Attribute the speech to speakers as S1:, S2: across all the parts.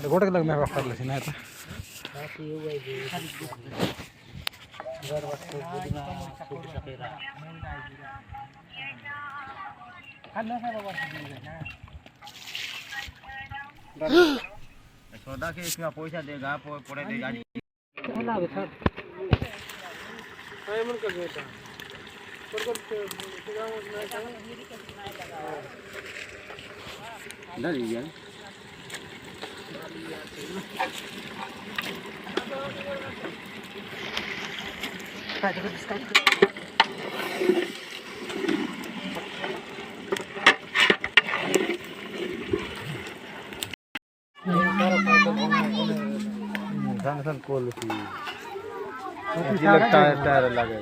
S1: गोटे लग में कर ले ना
S2: सौदा के इसमें पैसा देगा पड़े देगा टायर लगे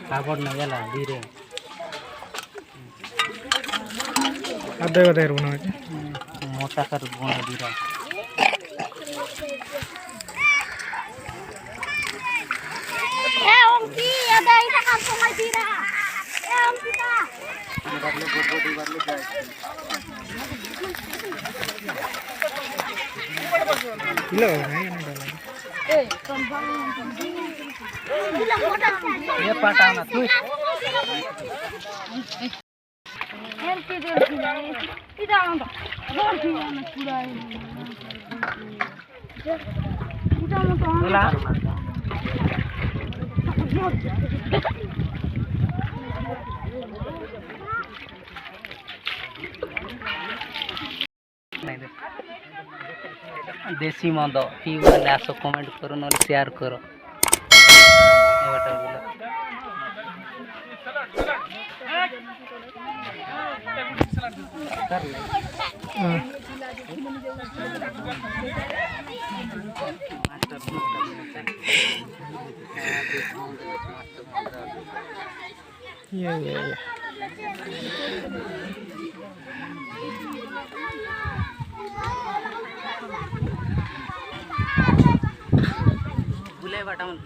S3: कापड़ ना गेला धीरे
S1: अद्दै गएर बनाएको
S3: मोटा कर बना धीरे
S1: किलो
S3: ये पाटा ना तू बोला देसी मद पीवाले आस कमेंट करो ना शेयर करो बुले बाटा मन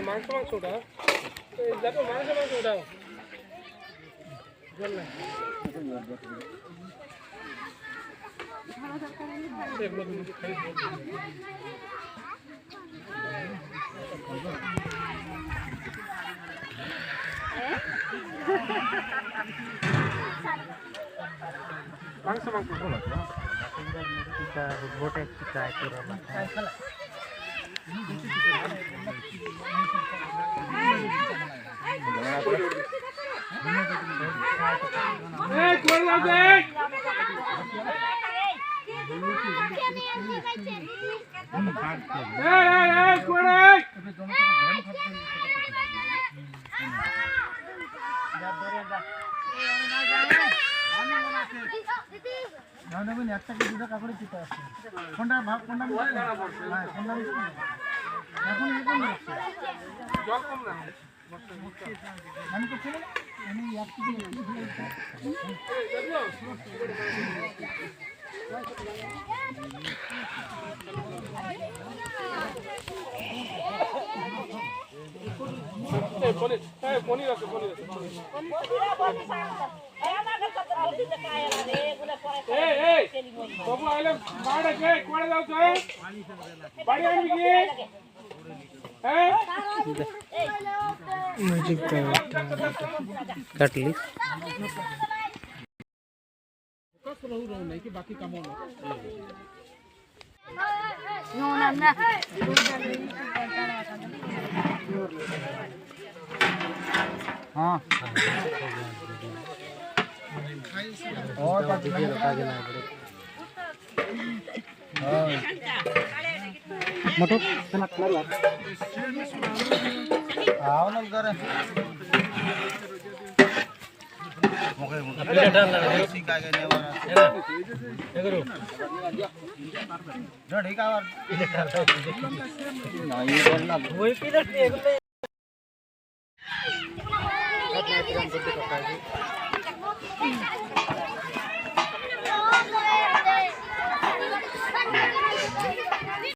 S1: मांस उठा मांस उठा मांस
S3: बोटे चिका
S1: একটা কি দুটো কাপড়ে চিতা আছে কোনটা ভাগ কোনটা হ্যাঁ কোনটা এখন এরকম হচ্ছে জল কম না আমি তো ছিল আমি একটু পনির আছে बाबू आले बाड़ के कोड़े जाओ तो बाड़ी आने की हैं म्यूजिक
S3: कट ली
S1: कस रहू नहीं कि बाकी काम हो
S4: नो ना
S3: हां और
S1: और मोठो चला
S2: आवनल करे मोके सिका के नेवर ढड़ी का और नहीं बोलना वही पीरियड